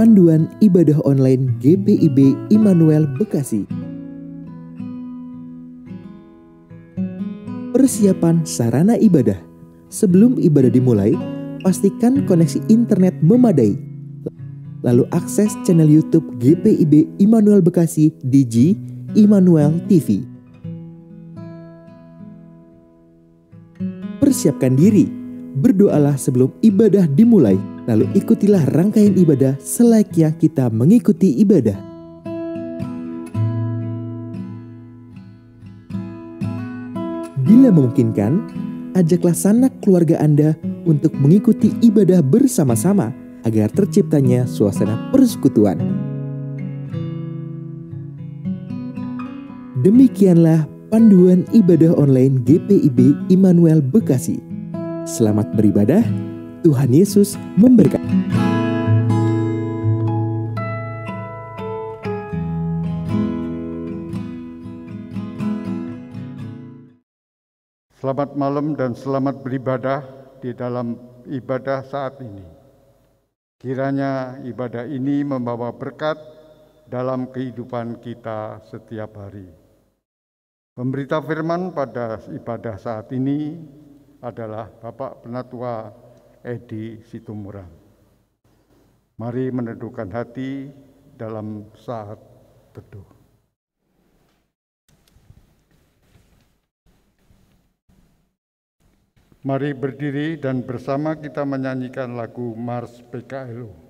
Panduan Ibadah Online GPIB Immanuel Bekasi. Persiapan sarana ibadah. Sebelum ibadah dimulai, pastikan koneksi internet memadai. Lalu akses channel YouTube GPIB Immanuel Bekasi di Immanuel TV. Persiapkan diri, berdoalah sebelum ibadah dimulai, lalu ikutilah rangkaian ibadah selayaknya kita mengikuti ibadah. Bila memungkinkan, ajaklah sanak keluarga Anda untuk mengikuti ibadah bersama-sama agar terciptanya suasana persekutuan. Demikianlah panduan ibadah online GPIB Immanuel Bekasi. Selamat beribadah, Tuhan Yesus memberkati. Selamat malam dan selamat beribadah di dalam ibadah saat ini. Kiranya ibadah ini membawa berkat dalam kehidupan kita setiap hari. Pemberita firman pada ibadah saat ini adalah Bapak Penatua Edi Situmorang. Mari meneduhkan hati dalam saat teduh. Mari berdiri dan bersama kita menyanyikan lagu Mars PKLU.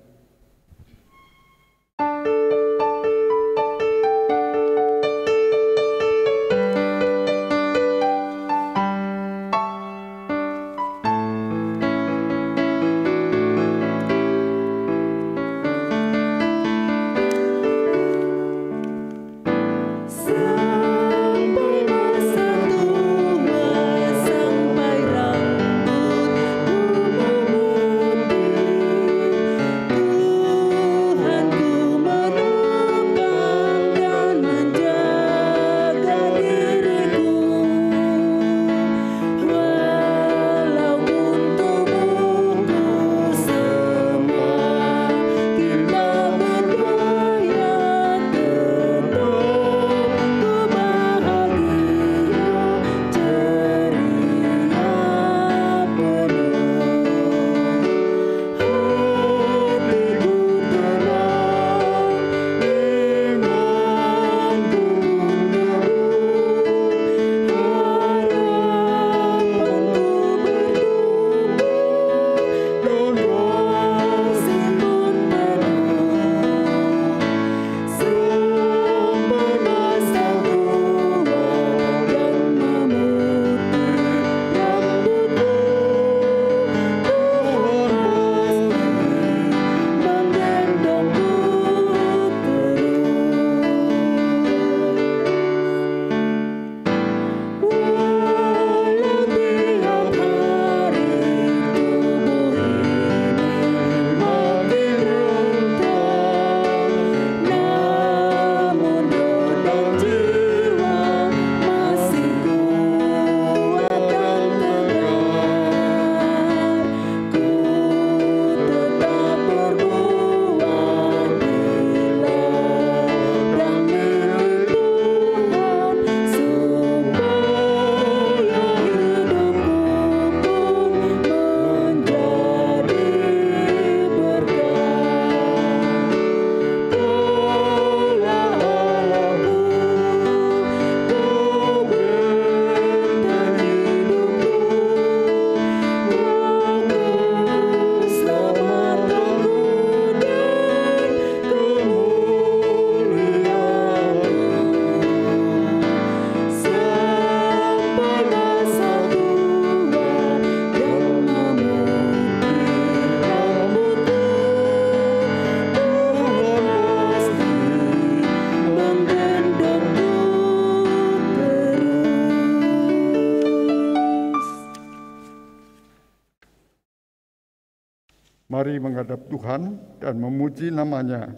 Mari menghadap Tuhan dan memuji namanya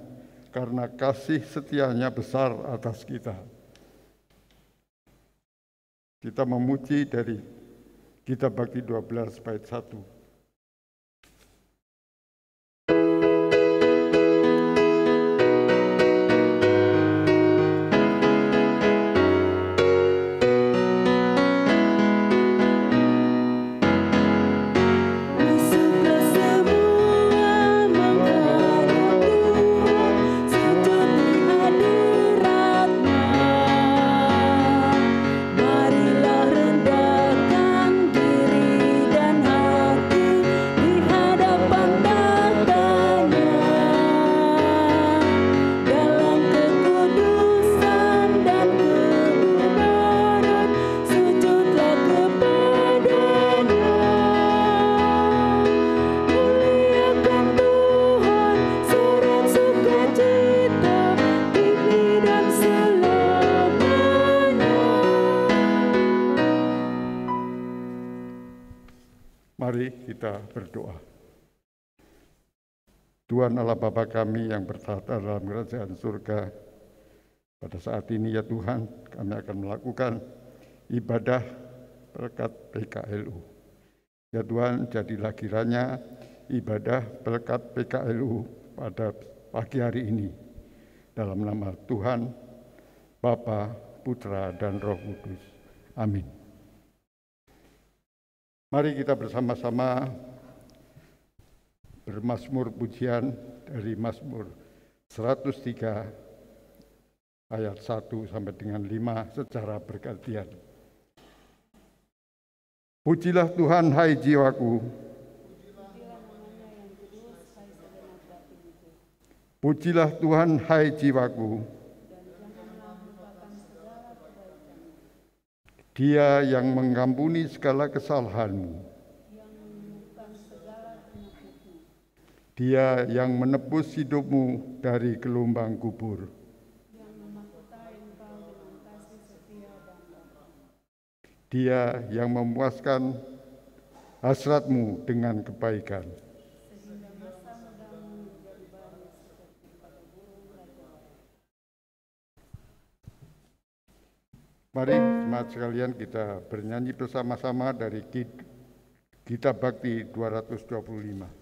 karena kasih setianya besar atas kita. Kita memuji dari Kitab Bagi 12 bait 1. kita berdoa. Tuhan Allah Bapa kami yang bertahta dalam kerajaan surga, pada saat ini ya Tuhan, kami akan melakukan ibadah berkat PKLU. Ya Tuhan, jadilah kiranya ibadah berkat PKLU pada pagi hari ini. Dalam nama Tuhan, Bapa, Putra, dan Roh Kudus. Amin. Mari kita bersama-sama bermazmur pujian dari Mazmur 103 ayat 1 sampai dengan 5 secara bergantian. Pujilah Tuhan, hai jiwaku. Pujilah Tuhan, hai jiwaku. Dia yang mengampuni segala kesalahanmu. Dia yang menebus hidupmu dari gelombang kubur. Dia yang memuaskan hasratmu dengan kebaikan. Mari jemaat sekalian kita bernyanyi bersama-sama dari Gita Bakti 225.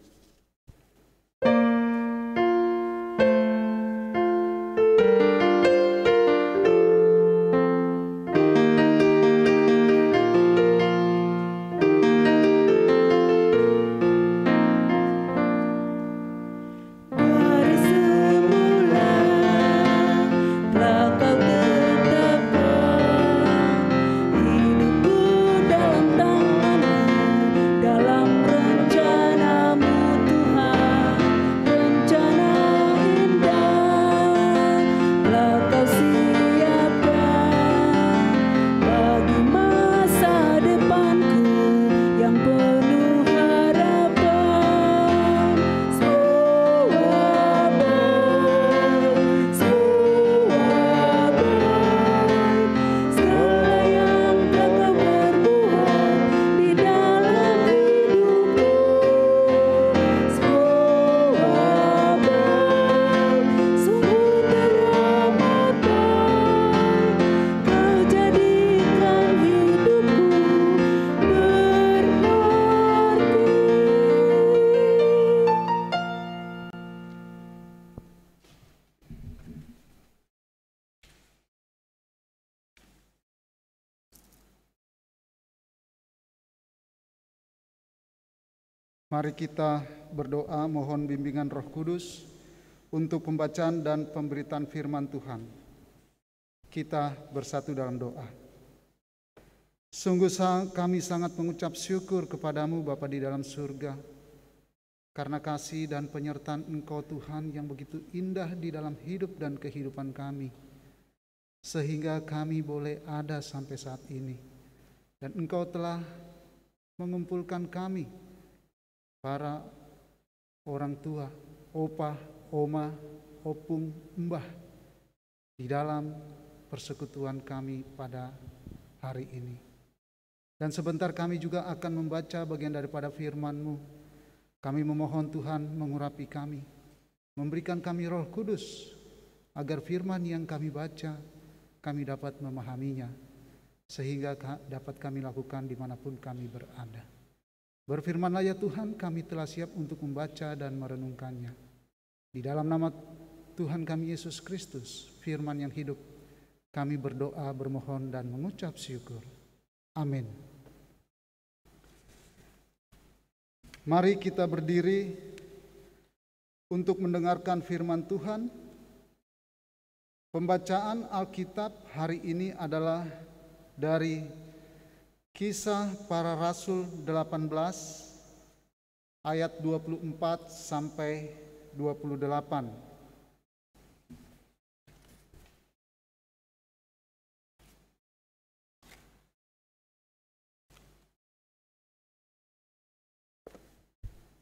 Mari kita berdoa mohon bimbingan Roh Kudus untuk pembacaan dan pemberitaan firman Tuhan. Kita bersatu dalam doa. Sungguh kami sangat mengucap syukur kepadamu Bapa di dalam surga, karena kasih dan penyertaan Engkau Tuhan yang begitu indah di dalam hidup dan kehidupan kami, sehingga kami boleh ada sampai saat ini. Dan Engkau telah mengumpulkan kami, para orang tua, opa, oma, opung, mbah, di dalam persekutuan kami pada hari ini. Dan sebentar kami juga akan membaca bagian daripada firman-Mu. Kami memohon Tuhan mengurapi kami, memberikan kami Roh Kudus, agar firman yang kami baca, kami dapat memahaminya, sehingga dapat kami lakukan dimanapun kami berada. Berfirmanlah ya Tuhan, kami telah siap untuk membaca dan merenungkannya. Di dalam nama Tuhan kami Yesus Kristus, firman yang hidup, kami berdoa, bermohon, dan mengucap syukur. Amin. Mari kita berdiri untuk mendengarkan firman Tuhan. Pembacaan Alkitab hari ini adalah dari Kisah Para Rasul 18 ayat 24 sampai 28.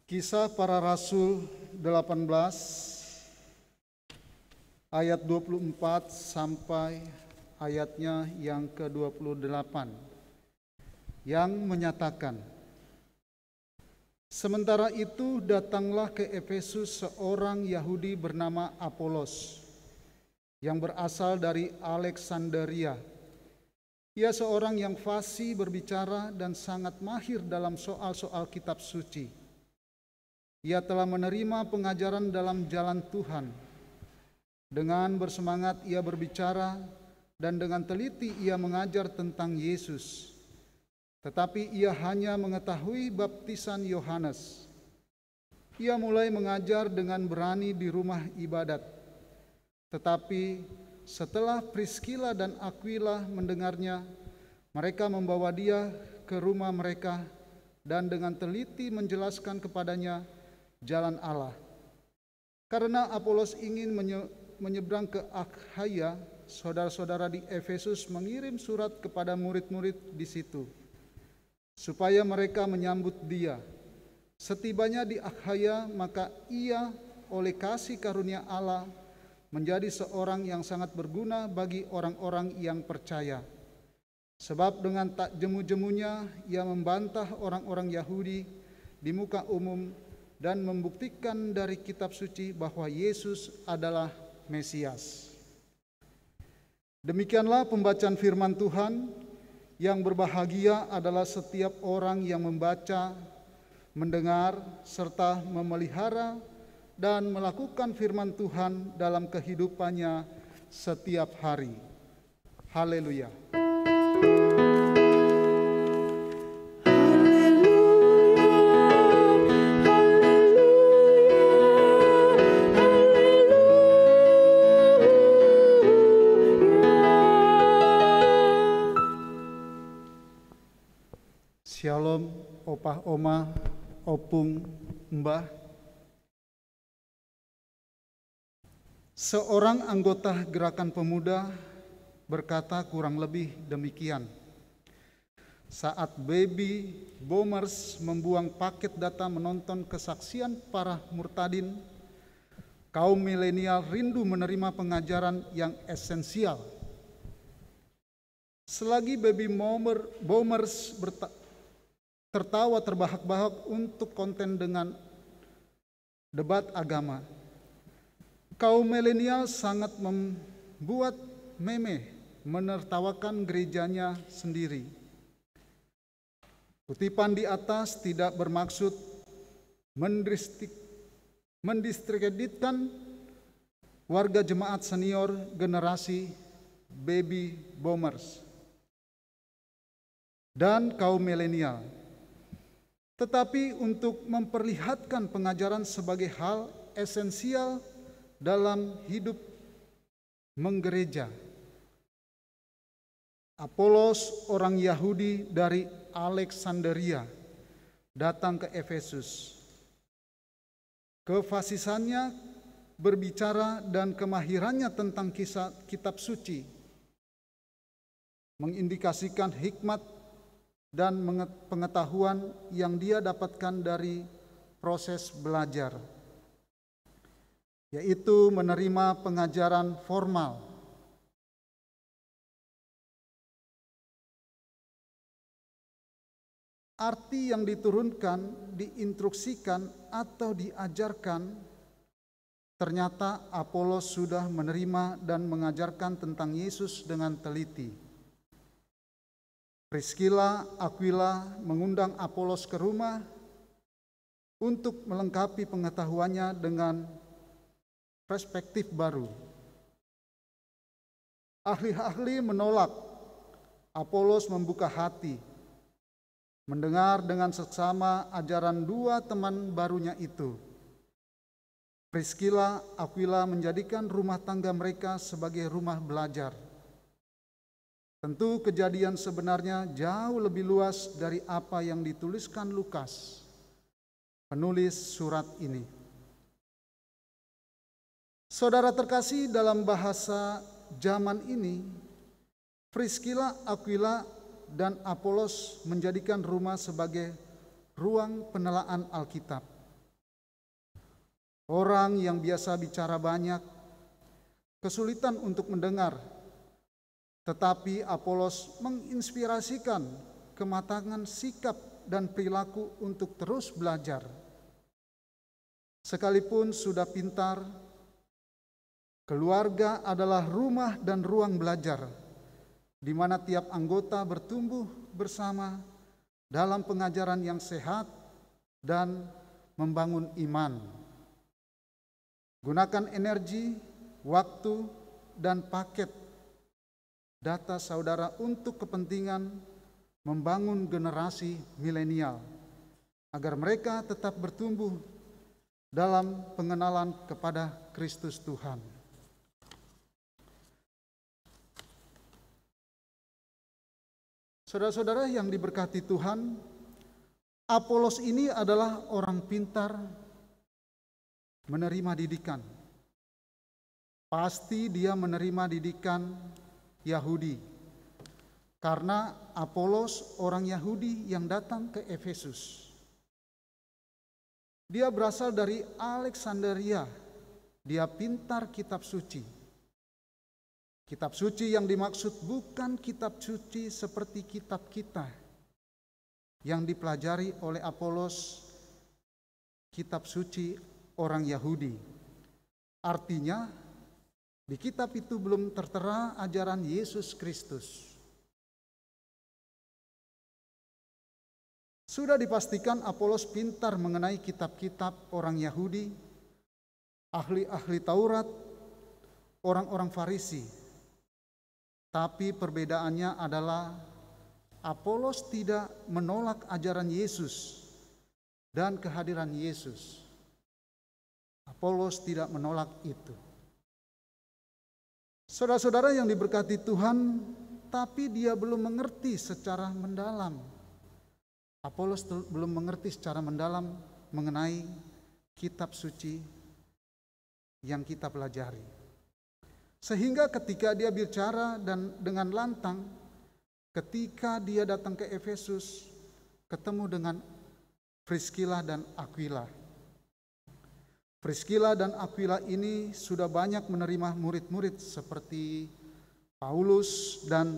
Kisah Para Rasul 18 ayat 24 sampai ayatnya yang ke-28. Yang menyatakan, Sementara itu datanglah ke Efesus seorang Yahudi bernama Apolos yang berasal dari Alexandria. Ia seorang yang fasih berbicara dan sangat mahir dalam soal-soal kitab suci. Ia telah menerima pengajaran dalam jalan Tuhan. Dengan bersemangat ia berbicara dan dengan teliti ia mengajar tentang Yesus. Tetapi ia hanya mengetahui baptisan Yohanes. Ia mulai mengajar dengan berani di rumah ibadat. Tetapi setelah Priskila dan Aquila mendengarnya, mereka membawa dia ke rumah mereka dan dengan teliti menjelaskan kepadanya jalan Allah. Karena Apolos ingin menyeberang ke Akhaya, saudara-saudara di Efesus mengirim surat kepada murid-murid di situ, supaya mereka menyambut dia. Setibanya di Akhaya, maka ia oleh kasih karunia Allah menjadi seorang yang sangat berguna bagi orang-orang yang percaya. Sebab dengan tak jemu-jemunya ia membantah orang-orang Yahudi di muka umum dan membuktikan dari kitab suci bahwa Yesus adalah Mesias. Demikianlah pembacaan firman Tuhan. Yang berbahagia adalah setiap orang yang membaca, mendengar, serta memelihara dan melakukan firman Tuhan dalam kehidupannya setiap hari. Haleluya. Shalom, opah, oma, opung, mbah. Seorang anggota gerakan pemuda berkata kurang lebih demikian. Saat baby boomers membuang paket data menonton kesaksian para murtadin, kaum milenial rindu menerima pengajaran yang esensial. Selagi baby boomers tertawa terbahak-bahak untuk konten dengan debat agama, kaum milenial sangat membuat meme menertawakan gerejanya sendiri. Kutipan di atas tidak bermaksud mendiskreditkan warga jemaat senior generasi baby boomers dan kaum milenial, tetapi untuk memperlihatkan pengajaran sebagai hal esensial dalam hidup menggereja. Apolos, orang Yahudi dari Alexandria, datang ke Efesus. Kefasihannya berbicara dan kemahirannya tentang kisah kitab suci mengindikasikan hikmat dan pengetahuan yang dia dapatkan dari proses belajar, yaitu menerima pengajaran formal. Arti yang diturunkan, diinstruksikan, atau diajarkan, ternyata Apolos sudah menerima dan mengajarkan tentang Yesus dengan teliti. Priskila, Aquila mengundang Apolos ke rumah untuk melengkapi pengetahuannya dengan perspektif baru. Ahli-ahli menolak. Apolos membuka hati, mendengar dengan seksama ajaran dua teman barunya itu. Priskila, Aquila menjadikan rumah tangga mereka sebagai rumah belajar. Tentu kejadian sebenarnya jauh lebih luas dari apa yang dituliskan Lukas, penulis surat ini. Saudara terkasih, dalam bahasa zaman ini, Priskila, Aquila, dan Apolos menjadikan rumah sebagai ruang penelaan Alkitab. Orang yang biasa bicara banyak, kesulitan untuk mendengar, tetapi Apolos menginspirasikan kematangan sikap dan perilaku untuk terus belajar. Sekalipun sudah pintar, keluarga adalah rumah dan ruang belajar, di mana tiap anggota bertumbuh bersama dalam pengajaran yang sehat dan membangun iman. Gunakan energi, waktu, dan paket data saudara untuk kepentingan membangun generasi milenial, agar mereka tetap bertumbuh dalam pengenalan kepada Kristus Tuhan. Saudara-saudara yang diberkati Tuhan, Apolos ini adalah orang pintar menerima didikan. Pasti dia menerima didikan Yahudi, karena Apolos orang Yahudi yang datang ke Efesus. Dia berasal dari Alexandria. Dia pintar kitab suci. Kitab suci yang dimaksud bukan kitab suci seperti kitab kita yang dipelajari oleh Apolos, kitab suci orang Yahudi. Artinya, di kitab itu belum tertera ajaran Yesus Kristus. Sudah dipastikan Apolos pintar mengenai kitab-kitab orang Yahudi, ahli-ahli Taurat, orang-orang Farisi. Tapi perbedaannya adalah Apolos tidak menolak ajaran Yesus dan kehadiran Yesus. Apolos tidak menolak itu. Saudara-saudara yang diberkati Tuhan, tapi dia belum mengerti secara mendalam. Apolos belum mengerti secara mendalam mengenai kitab suci yang kita pelajari. Sehingga ketika dia bicara dan dengan lantang, ketika dia datang ke Efesus, ketemu dengan Priscilla dan Aquila. Priscilla dan Aquila ini sudah banyak menerima murid-murid seperti Paulus dan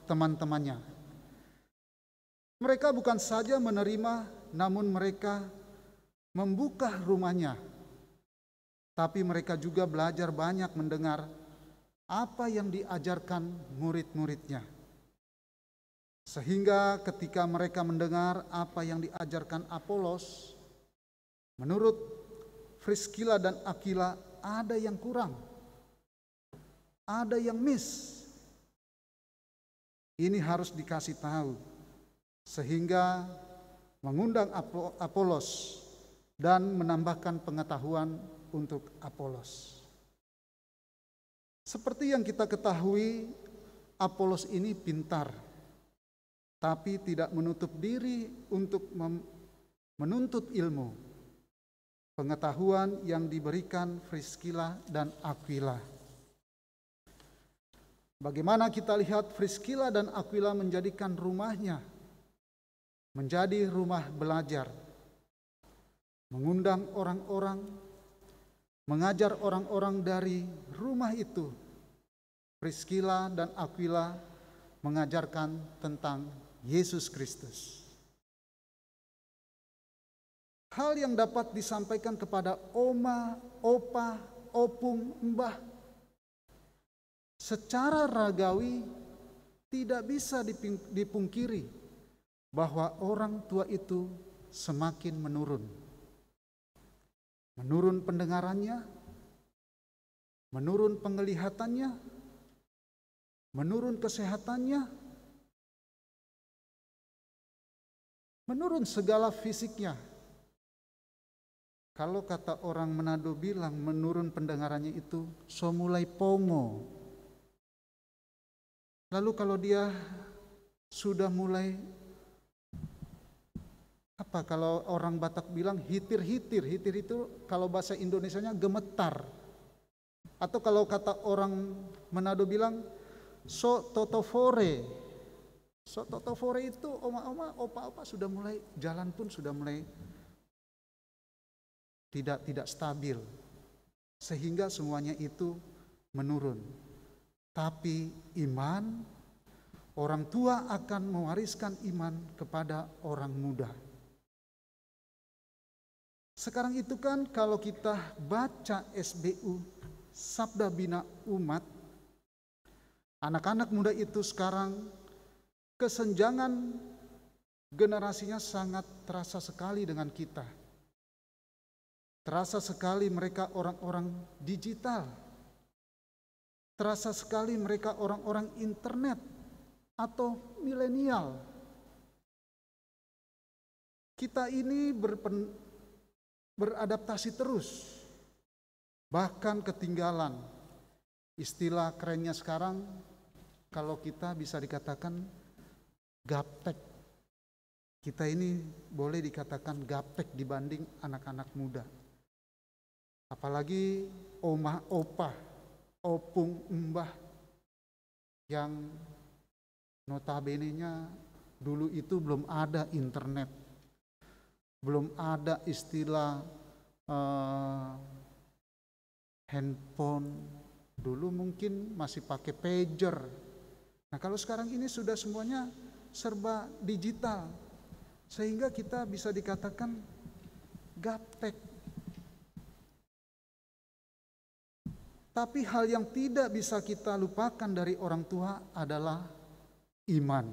teman-temannya. Mereka bukan saja menerima, namun mereka membuka rumahnya. Tapi mereka juga belajar banyak mendengar apa yang diajarkan murid-muridnya. Sehingga ketika mereka mendengar apa yang diajarkan Apolos, menurut Priscilla dan Aquila ada yang kurang, ada yang miss. Ini harus dikasih tahu, sehingga mengundang Apolos dan menambahkan pengetahuan untuk Apolos. Seperti yang kita ketahui, Apolos ini pintar, tapi tidak menutup diri untuk menuntut ilmu, pengetahuan yang diberikan Priscilla dan Aquila. Bagaimana kita lihat Priscilla dan Aquila menjadikan rumahnya menjadi rumah belajar, mengundang orang-orang, mengajar orang-orang dari rumah itu. Priscilla dan Aquila mengajarkan tentang Yesus Kristus. Hal yang dapat disampaikan kepada oma, opa, opung, mbah, secara ragawi tidak bisa dipungkiri bahwa orang tua itu semakin menurun. Menurun pendengarannya, menurun penglihatannya, menurun kesehatannya, menurun segala fisiknya. Kalau kata orang Manado bilang menurun pendengarannya itu so mulai pongo. Lalu kalau dia sudah mulai kalau orang Batak bilang hitir-hitir, hitir itu kalau bahasa Indonesianya gemetar. Atau kalau kata orang Manado bilang so totofore. So totofore itu oma-oma, opa-opa sudah mulai jalan pun sudah mulai tidak stabil. Sehingga semuanya itu menurun. Tapi iman, orang tua akan mewariskan iman kepada orang muda. Sekarang itu kan kalau kita baca SBU, Sabda Bina Umat, anak-anak muda itu sekarang kesenjangan generasinya sangat terasa sekali dengan kita. Terasa sekali mereka orang-orang digital. Terasa sekali mereka orang-orang internet atau milenial. Kita ini beradaptasi terus, bahkan ketinggalan. Istilah kerennya sekarang, kalau kita bisa dikatakan gaptek. Kita ini boleh dikatakan gaptek dibanding anak-anak muda. Apalagi omah, opah, opung, mbah yang notabene-nya dulu itu belum ada internet. Belum ada istilah handphone, dulu mungkin masih pakai pager. Nah kalau sekarang ini sudah semuanya serba digital, sehingga kita bisa dikatakan gaptek. Tapi hal yang tidak bisa kita lupakan dari orang tua adalah iman.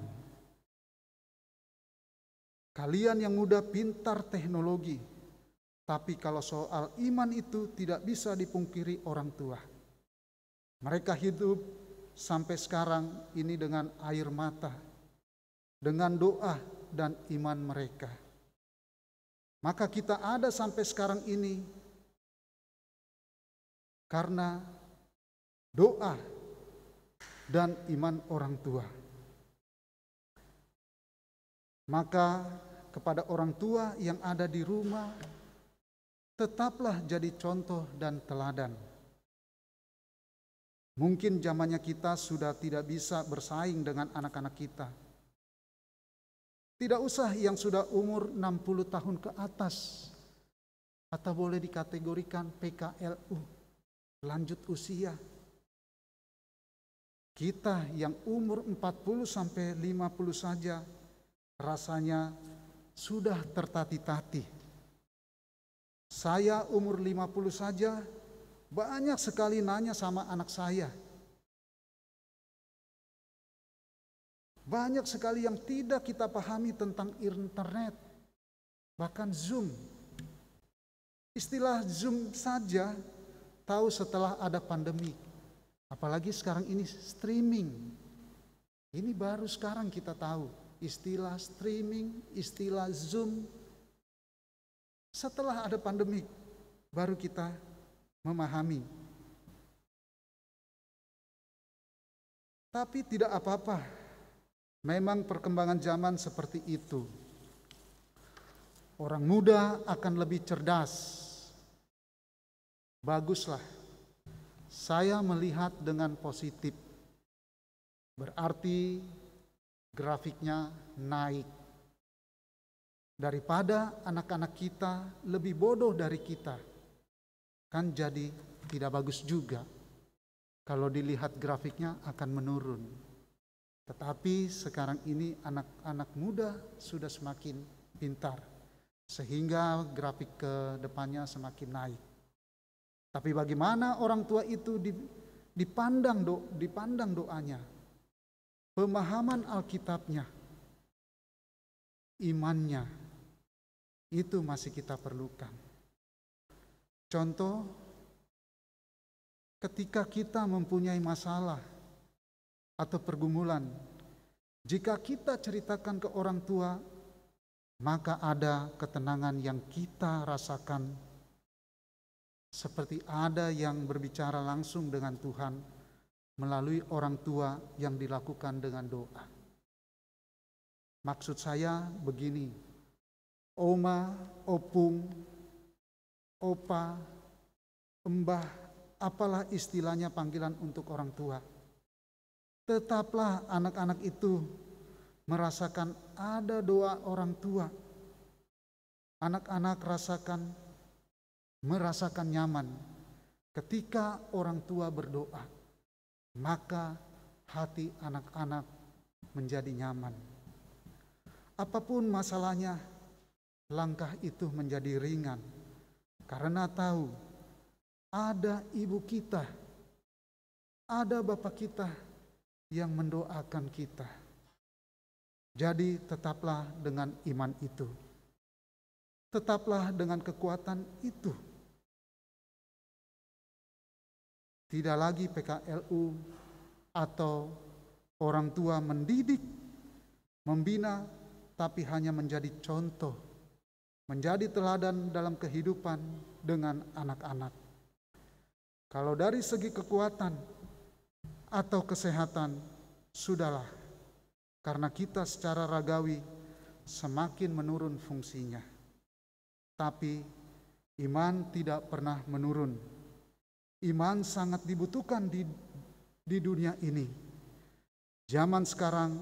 Kalian yang muda pintar teknologi, tapi kalau soal iman itu tidak bisa dipungkiri orang tua. Mereka hidup sampai sekarang ini dengan air mata, dengan doa dan iman mereka. Maka kita ada sampai sekarang ini karena doa dan iman orang tua. Maka kepada orang tua yang ada di rumah, tetaplah jadi contoh dan teladan. Mungkin zamannya kita sudah tidak bisa bersaing dengan anak-anak kita. Tidak usah yang sudah umur 60 tahun ke atas, atau boleh dikategorikan PKLU, lanjut usia. Kita yang umur 40 sampai 50 saja rasanya sudah tertati-tati. Saya umur 50 saja banyak sekali nanya sama anak saya. Banyak sekali yang tidak kita pahami tentang internet, bahkan Zoom. Istilah Zoom saja tahu setelah ada pandemi. Apalagi sekarang ini streaming. Ini baru sekarang kita tahu. Istilah streaming, istilah Zoom. Setelah ada pandemi, baru kita memahami. Tapi tidak apa-apa. Memang perkembangan zaman seperti itu. Orang muda akan lebih cerdas. Baguslah. Saya melihat dengan positif. Berarti grafiknya naik. Daripada anak-anak kita lebih bodoh dari kita, kan jadi tidak bagus juga. Kalau dilihat grafiknya akan menurun. Tetapi sekarang ini anak-anak muda sudah semakin pintar, sehingga grafik ke depannya semakin naik. Tapi bagaimana orang tua itu dipandang doanya, pemahaman Alkitabnya, imannya, itu masih kita perlukan. Contoh, ketika kita mempunyai masalah atau pergumulan, jika kita ceritakan ke orang tua, maka ada ketenangan yang kita rasakan, seperti ada yang berbicara langsung dengan Tuhan melalui orang tua yang dilakukan dengan doa. Maksud saya begini, oma, opung, opa, embah, apalah istilahnya panggilan untuk orang tua. Tetaplah anak-anak itu merasakan ada doa orang tua. Anak-anak merasakan nyaman ketika orang tua berdoa. Maka hati anak-anak menjadi nyaman. Apapun masalahnya, langkah itu menjadi ringan karena tahu ada ibu kita, ada bapak kita yang mendoakan kita. Jadi tetaplah dengan iman itu. Tetaplah dengan kekuatan itu. Tidak lagi PKLU atau orang tua mendidik, membina, tapi hanya menjadi contoh, menjadi teladan dalam kehidupan dengan anak-anak. Kalau dari segi kekuatan atau kesehatan, sudahlah, karena kita secara ragawi semakin menurun fungsinya. Tapi iman tidak pernah menurun. Iman sangat dibutuhkan di dunia ini. Zaman sekarang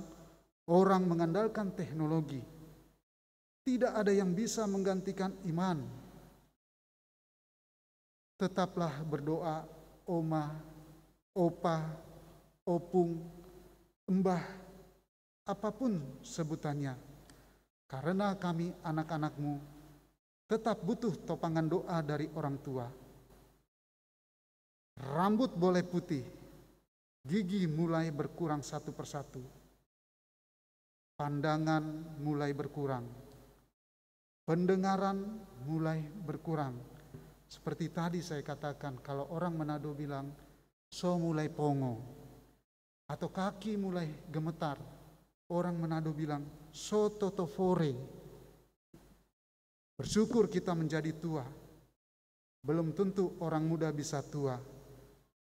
orang mengandalkan teknologi. Tidak ada yang bisa menggantikan iman. Tetaplah berdoa, oma, opa, opung, embah, apapun sebutannya. Karena kami anak-anakmu tetap butuh topangan doa dari orang tua. Rambut boleh putih, gigi mulai berkurang satu persatu. Pandangan mulai berkurang. Pendengaran mulai berkurang. Seperti tadi saya katakan, kalau orang Manado bilang, so mulai pongo. Atau kaki mulai gemetar. Orang Manado bilang, so totofore. Bersyukur kita menjadi tua. Belum tentu orang muda bisa tua.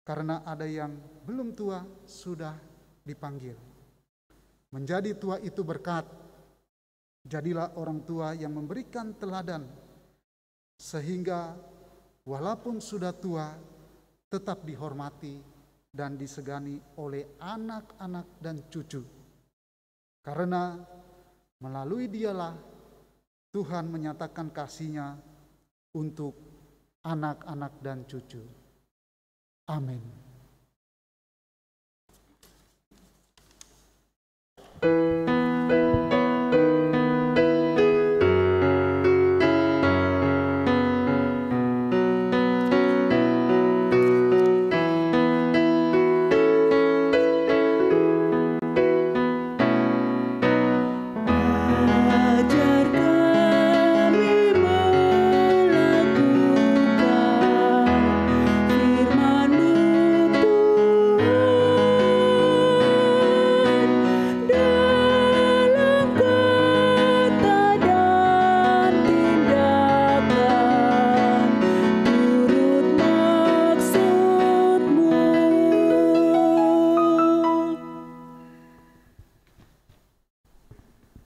Karena ada yang belum tua sudah dipanggil. Menjadi tua itu berkat. Jadilah orang tua yang memberikan teladan. Sehingga walaupun sudah tua, tetap dihormati dan disegani oleh anak-anak dan cucu. Karena melalui dialah Tuhan menyatakan kasih-Nya untuk anak-anak dan cucu. Amin.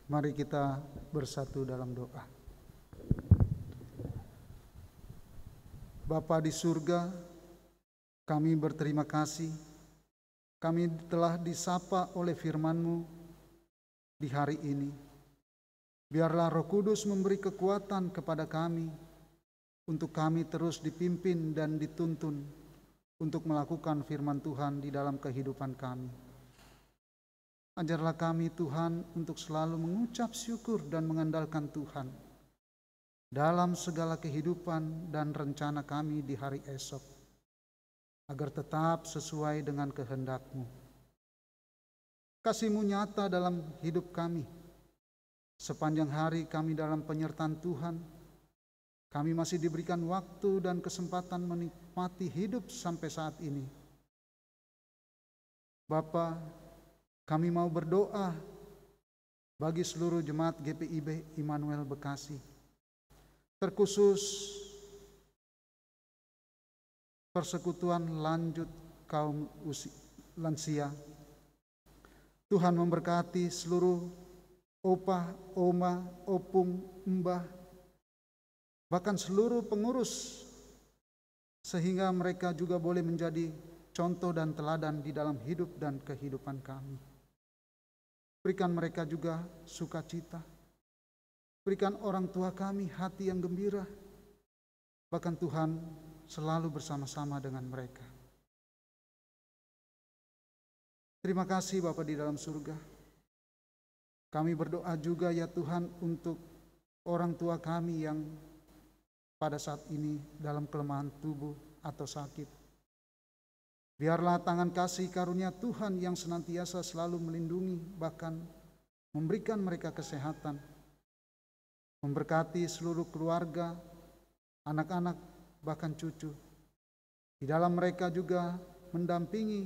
Mari kita bersatu dalam doa. Bapa di surga, kami berterima kasih. Kami telah disapa oleh firman-Mu di hari ini. Biarlah Roh Kudus memberi kekuatan kepada kami untuk kami terus dipimpin dan dituntun untuk melakukan firman Tuhan di dalam kehidupan kami. Ajarlah kami Tuhan untuk selalu mengucap syukur dan mengandalkan Tuhan dalam segala kehidupan dan rencana kami di hari esok, agar tetap sesuai dengan kehendak-Mu. Kasih-Mu nyata dalam hidup kami. Sepanjang hari kami dalam penyertaan Tuhan, kami masih diberikan waktu dan kesempatan menikmati hidup sampai saat ini. Bapa, kami mau berdoa bagi seluruh jemaat GPIB Immanuel Bekasi, terkhusus persekutuan lanjut kaum lansia. Tuhan memberkati seluruh opa, oma, opung, mbah, bahkan seluruh pengurus, sehingga mereka juga boleh menjadi contoh dan teladan di dalam hidup dan kehidupan kami. Berikan mereka juga sukacita. Berikan orang tua kami hati yang gembira. Bahkan Tuhan selalu bersama-sama dengan mereka. Terima kasih Bapa di dalam surga. Kami berdoa juga ya Tuhan untuk orang tua kami yang pada saat ini dalam kelemahan tubuh atau sakit. Biarlah tangan kasih karunia Tuhan yang senantiasa selalu melindungi, bahkan memberikan mereka kesehatan, memberkati seluruh keluarga, anak-anak, bahkan cucu. Di dalam mereka juga mendampingi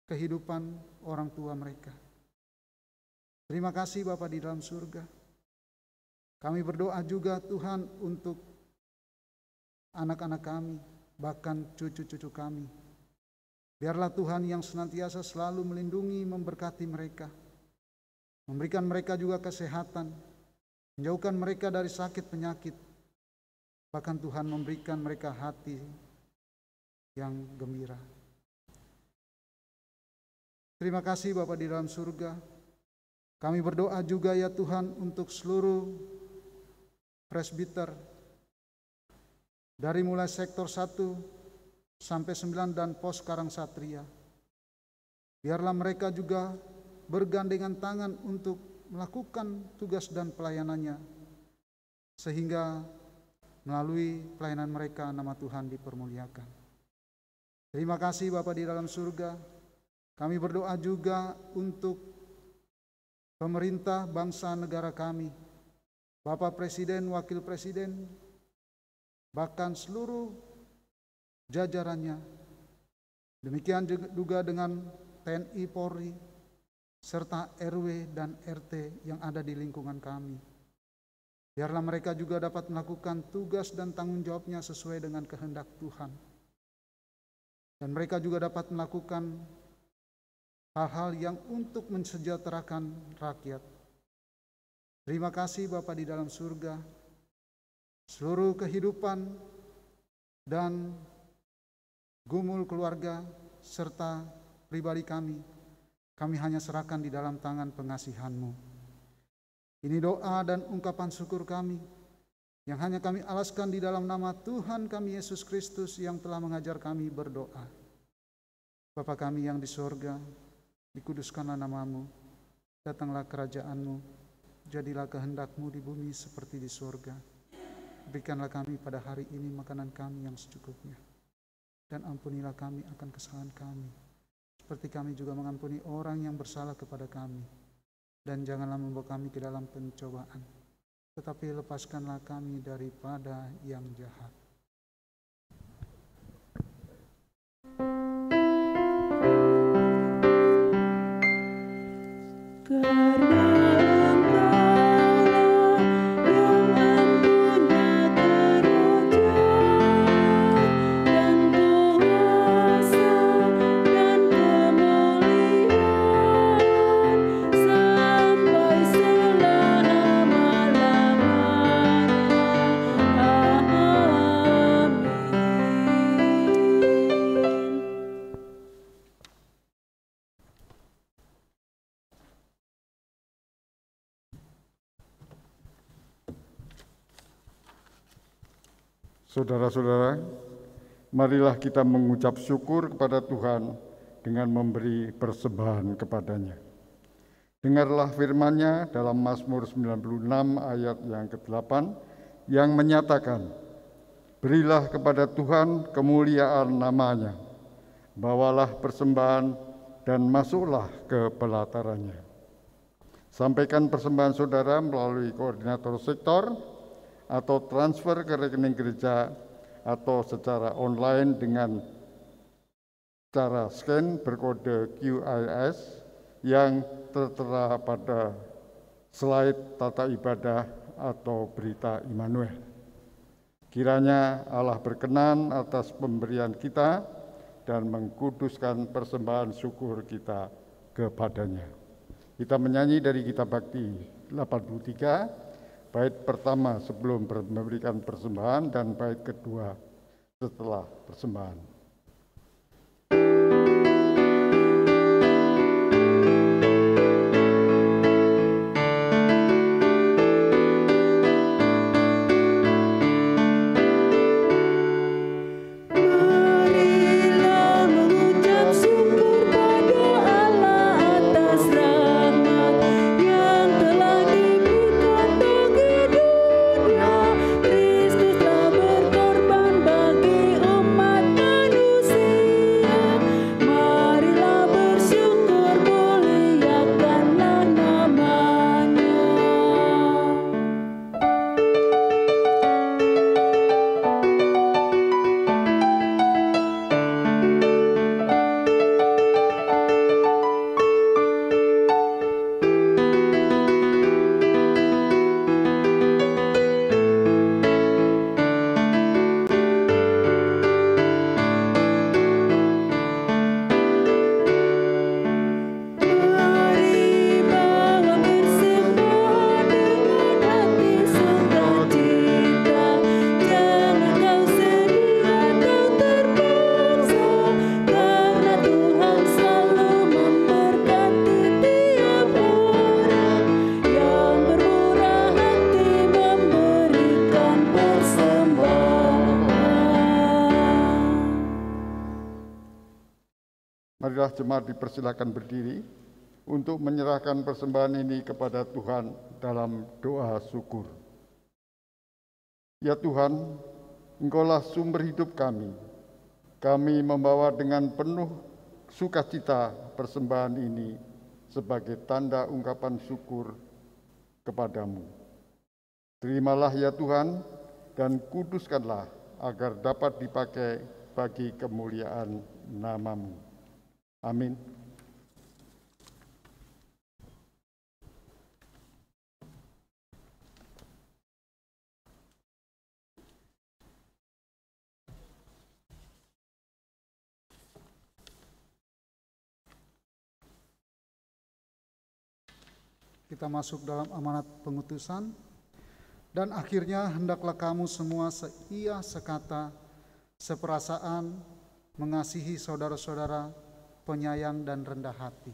kehidupan orang tua mereka. Terima kasih Bapa di dalam surga. Kami berdoa juga Tuhan untuk anak-anak kami, bahkan cucu-cucu kami. Biarlah Tuhan yang senantiasa selalu melindungi, memberkati mereka, memberikan mereka juga kesehatan, menjauhkan mereka dari sakit penyakit, bahkan Tuhan memberikan mereka hati yang gembira. Terima kasih Bapa di dalam surga. Kami berdoa juga ya Tuhan untuk seluruh presbiter dari mulai sektor 1 sampai 9 dan pos Karangsatria. Biarlah mereka juga bergandengan tangan untuk melakukan tugas dan pelayanannya, sehingga melalui pelayanan mereka nama Tuhan dipermuliakan. Terima kasih Bapa di dalam surga. Kami berdoa juga untuk pemerintah bangsa negara kami, Bapak Presiden, Wakil Presiden, bahkan seluruh jajarannya. Demikian juga dengan TNI, Polri, serta RW dan RT yang ada di lingkungan kami. Biarlah mereka juga dapat melakukan tugas dan tanggung jawabnya sesuai dengan kehendak Tuhan. Dan mereka juga dapat melakukan hal-hal yang untuk mensejahterakan rakyat. Terima kasih Bapa di dalam surga. Seluruh kehidupan dan gumul keluarga serta pribadi kami hanya serahkan di dalam tangan pengasihan-Mu. Ini doa dan ungkapan syukur kami yang hanya kami alaskan di dalam nama Tuhan kami Yesus Kristus yang telah mengajar kami berdoa. Bapa kami yang di sorga, dikuduskanlah nama-Mu, datanglah kerajaan-Mu, jadilah kehendak-Mu di bumi seperti di sorga. Berikanlah kami pada hari ini makanan kami yang secukupnya, dan ampunilah kami akan kesalahan kami, seperti kami juga mengampuni orang yang bersalah kepada kami. Dan janganlah membawa kami ke dalam pencobaan, tetapi lepaskanlah kami daripada yang jahat. Saudara-saudara, marilah kita mengucap syukur kepada Tuhan dengan memberi persembahan kepadanya. Dengarlah firman-Nya dalam Mazmur 96 ayat yang ke-8 yang menyatakan, berilah kepada Tuhan kemuliaan namanya, bawalah persembahan dan masuklah ke pelatarannya. Sampaikan persembahan saudara melalui koordinator sektor, atau transfer ke rekening gereja, atau secara online dengan cara scan berkode QRS yang tertera pada slide tata ibadah atau berita Immanuel. Kiranya Allah berkenan atas pemberian kita dan mengkuduskan persembahan syukur kita kepadanya. Kita menyanyi dari Kitab Bakti 83, bait pertama sebelum memberikan persembahan dan bait kedua setelah persembahan. Yang Marilah jemaat dipersilakan berdiri untuk menyerahkan persembahan ini kepada Tuhan dalam doa syukur. Ya Tuhan, Engkaulah sumber hidup kami. Kami membawa dengan penuh sukacita persembahan ini sebagai tanda ungkapan syukur kepadamu. Terimalah ya Tuhan, dan kuduskanlah agar dapat dipakai bagi kemuliaan nama-Mu. Amin. Kita masuk dalam amanat pengutusan. Dan akhirnya hendaklah kamu semua seia sekata, seperasaan, mengasihi saudara-saudara, penyayang dan rendah hati.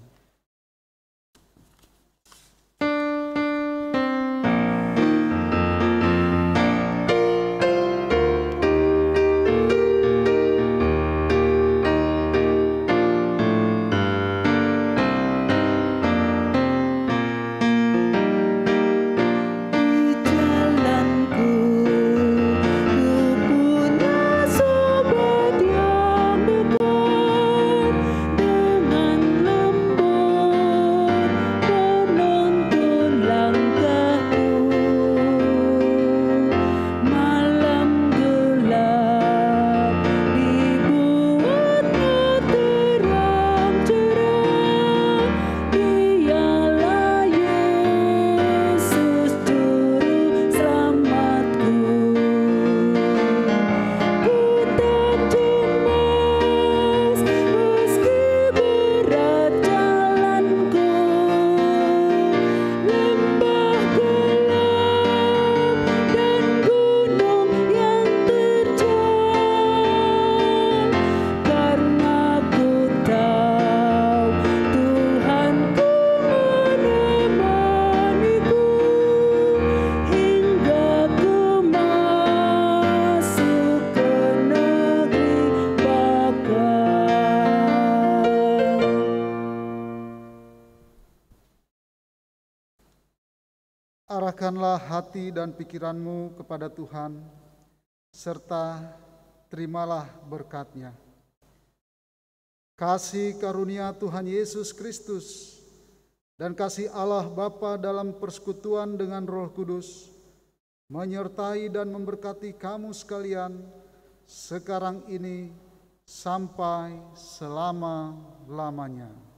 Arahkanlah hati dan pikiranmu kepada Tuhan, serta terimalah berkat-Nya. Kasih karunia Tuhan Yesus Kristus dan kasih Allah Bapa dalam persekutuan dengan Roh Kudus menyertai dan memberkati kamu sekalian sekarang ini sampai selama-lamanya.